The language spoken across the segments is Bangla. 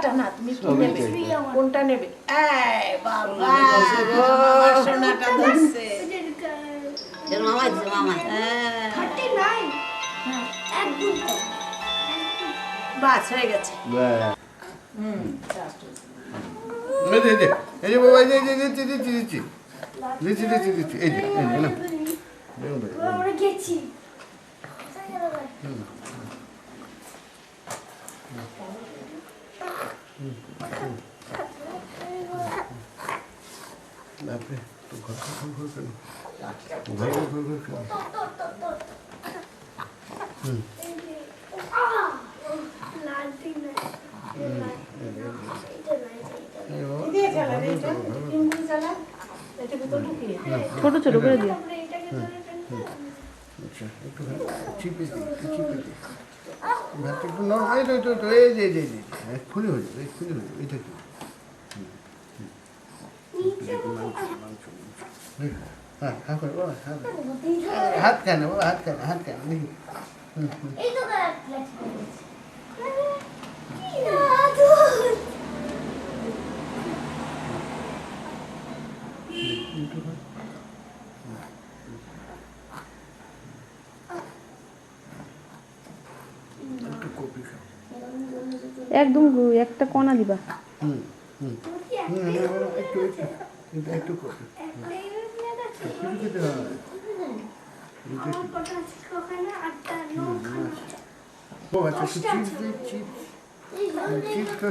এটা না, তুমি কি নেবে? কোনটা নেবে? এই বাবা, সোনাটা ধরছে। মামা দিছে মামা। বাস হয়ে গেছে। এই যে বাবা, এই যে দিচ্ছি এই যে না আমরা গেছি বাপরে, তো ঘর কেন? ছোট ছোট করে দিও। আচ্ছা, একটু চিপে দিই, ভাতটা একটু নরম, এই যে খুলে হয়ে যাবে, এটা কি? হ্যাঁ, হ্যাঁ করে বাবা, হাত কেন বাবা, হাত কেন দেখি। এই তো একদম একটা কণা দিবা। একটু কপি খেতে হয়।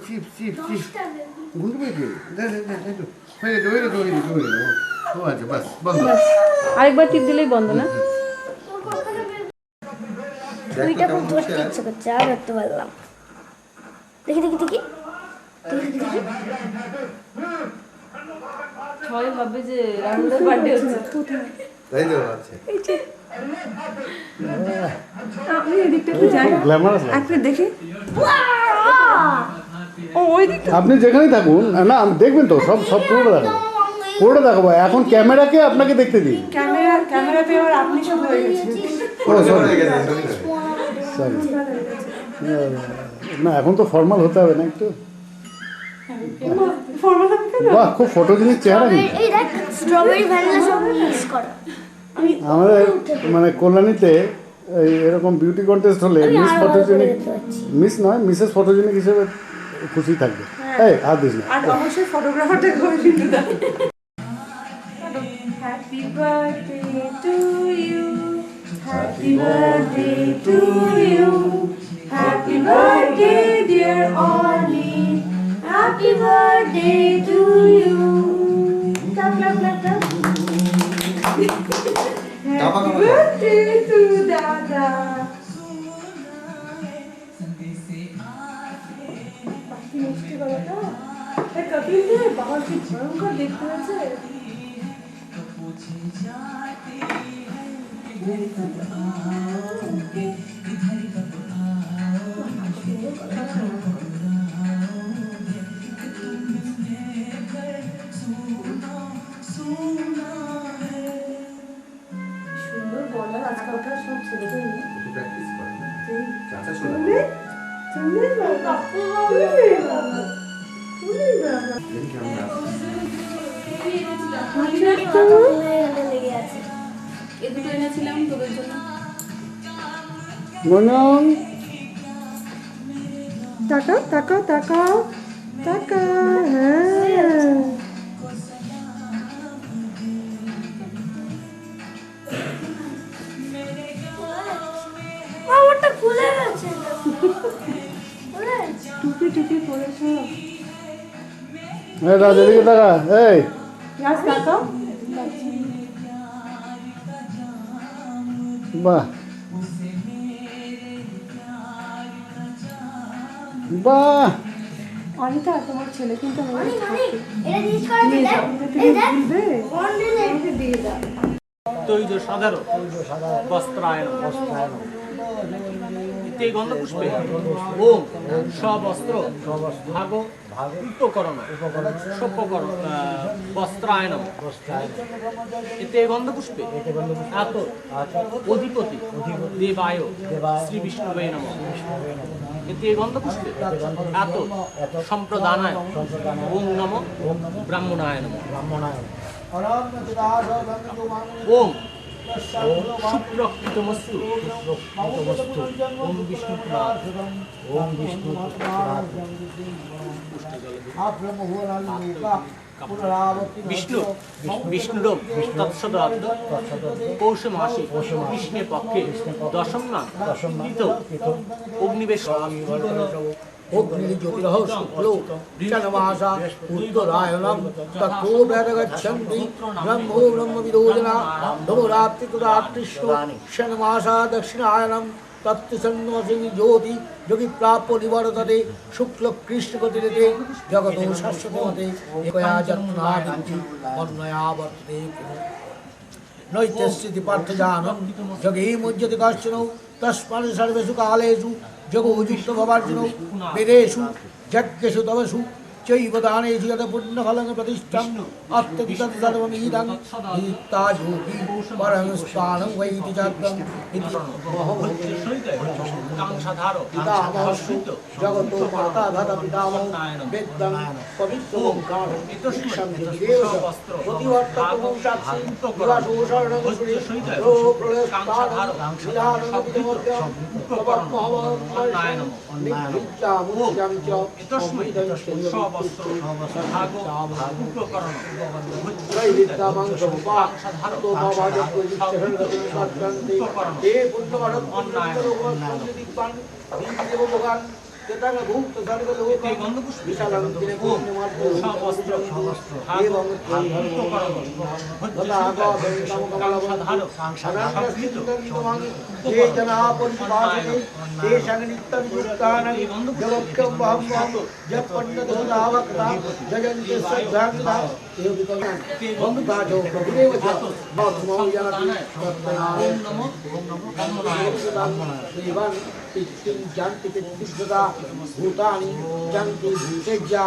চিপস গুঁড়ো পেয়েছে, ও আচ্ছা, বাস বন্ধ। আরেকবার টিপ দিলেই বন্ধ না? ছুরিটা খুব ধরতে ইচ্ছে করছে, আর ধরতে পারলাম। দেখি সবাই ভাববে যে রাহুলের বার্থডে হচ্ছে। তাই তো আছে। আমি এদিকটাতে যাই, আপনি দেখি। ও ওই দিকটা আপনি যেখানেই থাকুন না, দেখবেন তো সব পুরোটা দেখাবো। এখন ক্যামেরাকে আপনাকে দেখতে দিই। ক্যামেরাতে এবার আপনি শুধু হয়ে গেছেন। সরি, না এখন তো ফর্মাল হতে হবে না একটু? বাহ, খুব ফটোজেনিক চেহারা কিন্তু। এই দেখ, স্ট্রবেরি ভ্যানিলা সব মিক্স করা। আমাদের মানে কল্যাণীতে এরকম বিউটি কন্টেস্ট হলে মিস ফটোজেনিক, মিসেস ফটোজেনিক হিসেবে খুশি থাকবে। এই হাত দিস না। আর অবশ্যই ফটোগ্রাফারটা করে কিন্তু দাও। Happy birthday to you, happy birthday to you, happy birthday dear Oli, happy birthday to you. Clap clap clap clap. Happy birthday to দাদা। মিষ্টি গলাটা কপিল দে, বাবা কি ভয়ঙ্কর দেখতে হয়েছে। সুন্দর গলার আজকালকার সব ছেলেদের প্র্যাকটিস করে না, চাচা শুনলে বাবা, লেগে আছে। এই দুটো এনেছিলাম তোদের জন্য। মনন তাকাও তাকাও তাকাও তাকাও, হ্যাঁ আমারটা খুলে গেছে। টুপি টুপি পরেছো। রাজ এদিকে তাকা, এই রাজ তাকাও। বাহ বাহ, অনিতা তোমার ছেলে কিন্তু আমাদের থাকে। এটা জিজ্ঞেস করা নিয়ে যায়। যাও, এই দেখ, ভুলবে বন্ডেলে আমাকে দিয়ে দাও। তৈজ সাধারণ বস্ত্রায়ন ইতি গন্ধপুষ্পে ওম সবস্ত্র ভাগ উপকরণ সপ্যকরণ বস্ত্রায়নম এতে গন্ধপুষ্পে এত অধিপতি দেবায় শ্রী বিষ্ণুবে নমঃ এতে গন্ধ পুষ্পে এত সম্প্রদানায় ওম নম ব্রাহ্মণায় নম ওম সুপ্রকৃতমস্তু ওম বিষ্ণু বিষ্ণু বিষ্ণুরূপ তৎসদাব্দ পৌষ মাসে কৃষ্ণের পক্ষে দশম নাম অগ্নিবেশ অগ্নিজ্যোতিরহ শুক্লো ষণ্মাসা উত্তরায়ণম ততো বেদগচ্ছন্তি ব্রহ্মো ব্রহ্মবিদো जना ধূমরাত্রি তদাকৃষ্ণ ষণ্মাসা দক্ষিণায়নম তত্ত্বসন্ন্যাসিনী জ্যোতি যোগী প্রাপ্য নিবর্ততে শুক্ল কৃষ্ণ গতিরেতে জগত শাশ্বতমতে একয়া যত্নাবিধি অন্যয়া বর্ততে নৈত্যস্থিতি পার্থজানম যোগে মুজ্যতে কশ্চন তস্মাৎ সর্বেষু কালেষু যোগোযুক্ত ভবার্জুন বেদেষু যজ্ঞেষু তপসু চৈব দানেষু যত পুণ্যফলং প্রতিষ্ঠং অত্যধিকং সর্বমিদং বিদিত্তা যোগী পরং স্থাनं বৈতি চাদ্দং ইতি পিতামহস্য জগতো মাতা ধাতা পিতামহ বেদং পবিত্রং কারণ শিক্ষাং দেব প্রতিবর্তকং সাক্ষী নিবাসো শরণং সুরে রো প্রলয়স্থানং বিধানং বিধমর্ত্যং তপঃমহমর্ণায়নম নিত্যা চ তস্মৈদং भूतानि जंति भूतेज्या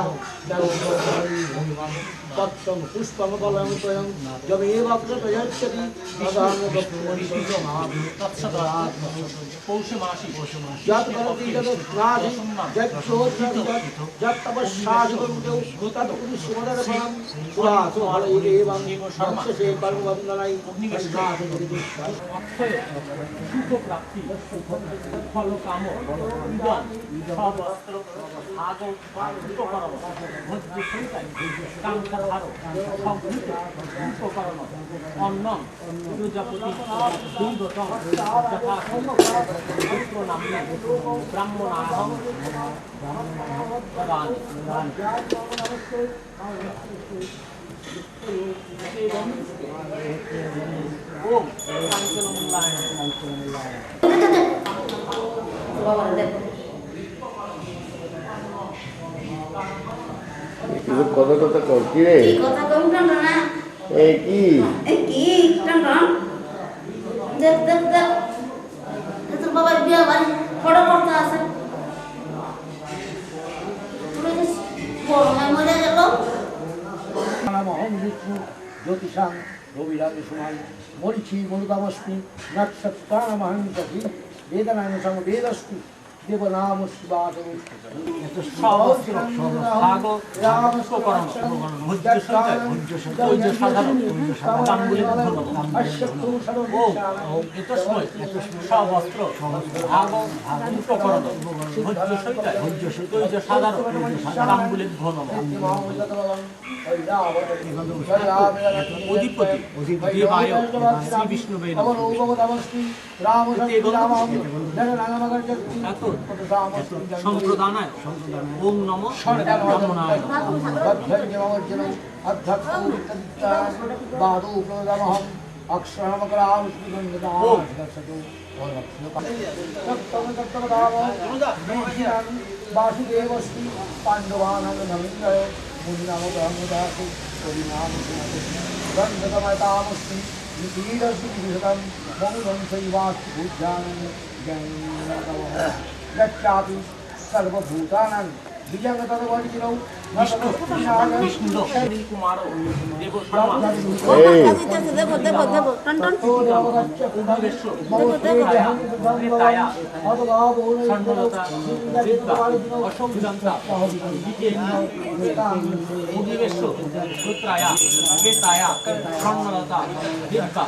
तत्सं पुष्पमफलं स्वयं जमेव प्रयच्छति तदानु পৌষ মাসে यत् करोति तत् स्नाति यत् शोचति यत् तपस्साधि कुरुते तत् पुरुषमदर्पणं सुरासो हरैरेवं भक्षसे कर्मवन्दनै अग्निवेशनाथि শুভ প্রাপ্তি ফল কাম ইদম সবস্ত্র ভাগ উপকরণ ভোজ্য সহিতায় কাঙ্ক্ষাধার সংহৃত উপকরণ অন্ন প্রজাপতি দুর্গতম যথা পুত্র নামে ব্রাহ্মণাহং প্রদান ওম কাঞ্চনমূল্যায় কিছু কথা টথা কর কি রে কথা কম না না এ কি কি টান দেখ দেখ দেখ তোর বাবার বিয়া বাড়ি ফটো করতে আছে তুমি যে বড় মাই মরে গেল नामहं विष्णु ज्योतिषां रविराजसुमाय मरीचि मरुतामस्मि नक्षत्राणमहं सखि वेदनानुसं वेदस्तु देवनाम शिवादौ সহস্র ভাগ উপকরণ ভোজ্য সহিতায় ভোজ্য সাধারণ তাম্বুলিক ওম এতস্মৈ সবস্ত্র ভাগ উপকরণ ভোজ্য সহিতায় ভোজ্য সাধারণ তাম্বুলিক ঘনম অধিপতি দেবায় শ্রী বিষ্ণুবে সম্প্রদানায় ওম নম ব্রাহ্মণায় वासुदेवस्ति पाण्डवानन्दमिन्द्रय मुनिनामदासु गन्धकमतामस्ति निपीडस्ति विशतं बहुलं शैवास्ति भूज्यानं गच्छापि सर्वभूतानां বিজয় তদবর্জিনৌ বিষ্ণু বিষ্ণু শ্রী কুমার দেব শর্মা এই দেখো দেখো দেখো টন টন তায়া স্বর্ণলতা বিদ্যা অশোক জনতা অগ্নিবেশ রুদ্রায়া বেতায়া স্বর্ণলতা বিদ্যা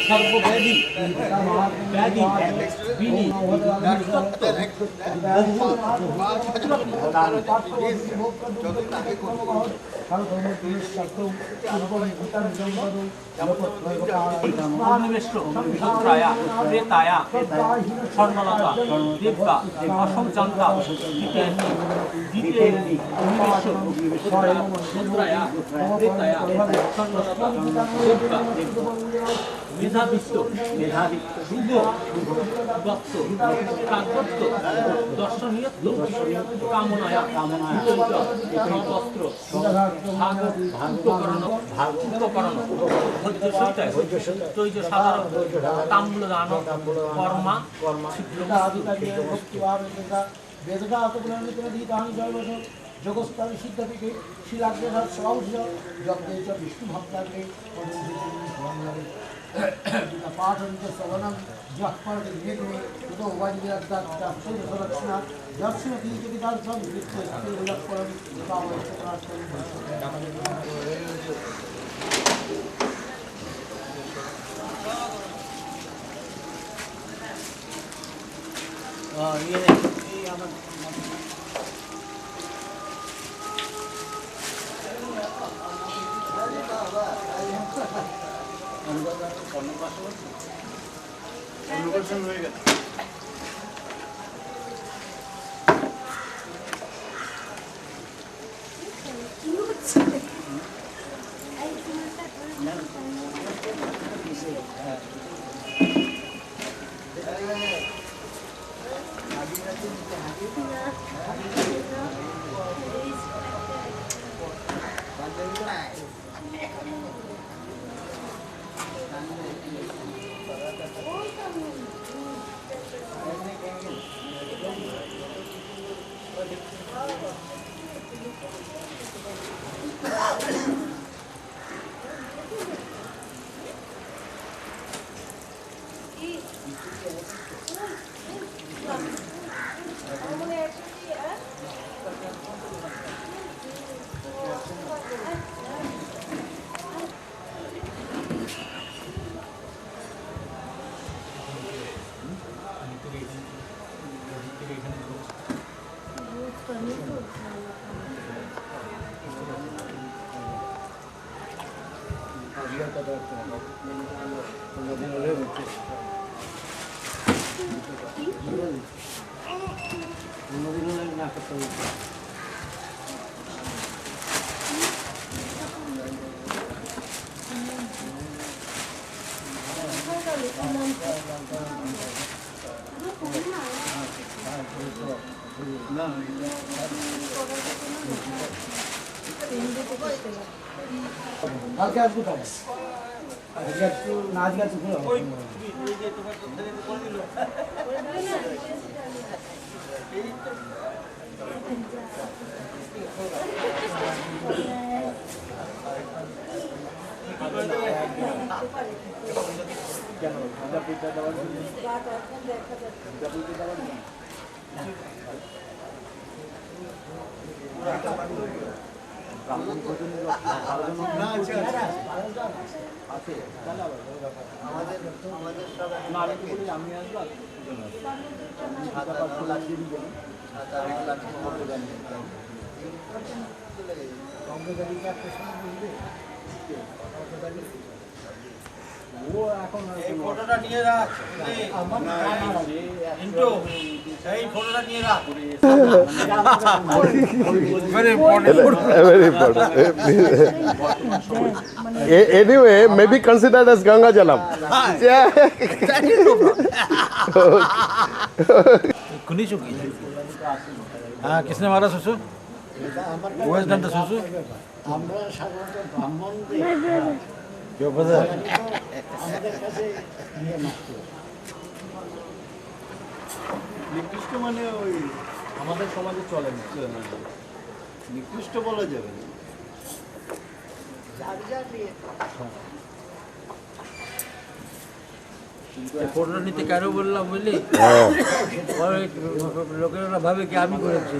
সর্বব্যাধি ব্যাধি বিনি নিস্তত্ব অগ্নিবেশ রুদ্রায়া বেতায়া স্বর্ণলতা বিদ্যা অশোক জনতা দ্বিতীয় অগ্নিবেশ রুদ্রায়া বেতায়া স্বর্ণলতা মেধাবিত্ত শুভ দত্ত প্রাগত্য দর্শনীয়ত্ব কামনায়া বস্ত্র উপকরণ ভোজ্য সহিতায় তৈজ সাধারণ তাম্বুল দান কর্মা জগস্তানি সিদ্ধপীঠে শিলাগ্রহ সহস্র যজ্ঞে চ বিষ্ণু ভক্তাগ্রে পাঠন্ত শ্রবণম জহ্পরতে নির্মে উদো ওয়াজিরাদ্দাত্তাক্ষরক্ষণা দর্শনতি জগদার্থম বিষ্ণু লক্ষ্যম কালকে আসবো তাহলে আজকে একটু নাচ গাছ কেন দেওয়ার ও এখন ফটোটা নিয়ে রাখ এই ফটোটা নিয়ে রাখ very important. Anyway, may be considered as Ganga Jalam. खुनी चुकी हाँ किसने मारा सुसु ওয়েস ডান্টা সুসু আমরা সাধারণত ব্রাহ্মণ কেউ বোঝা আমাদের কাছে ইয়ে মাত্র নিকৃষ্ট মানে ওই আমাদের সমাজে চলে না। নিকৃষ্ট বলা যাবে না। ফটোটা নিতে কেন বললাম বুঝলি, লোকেরা ভাবে কি আমি করেছি।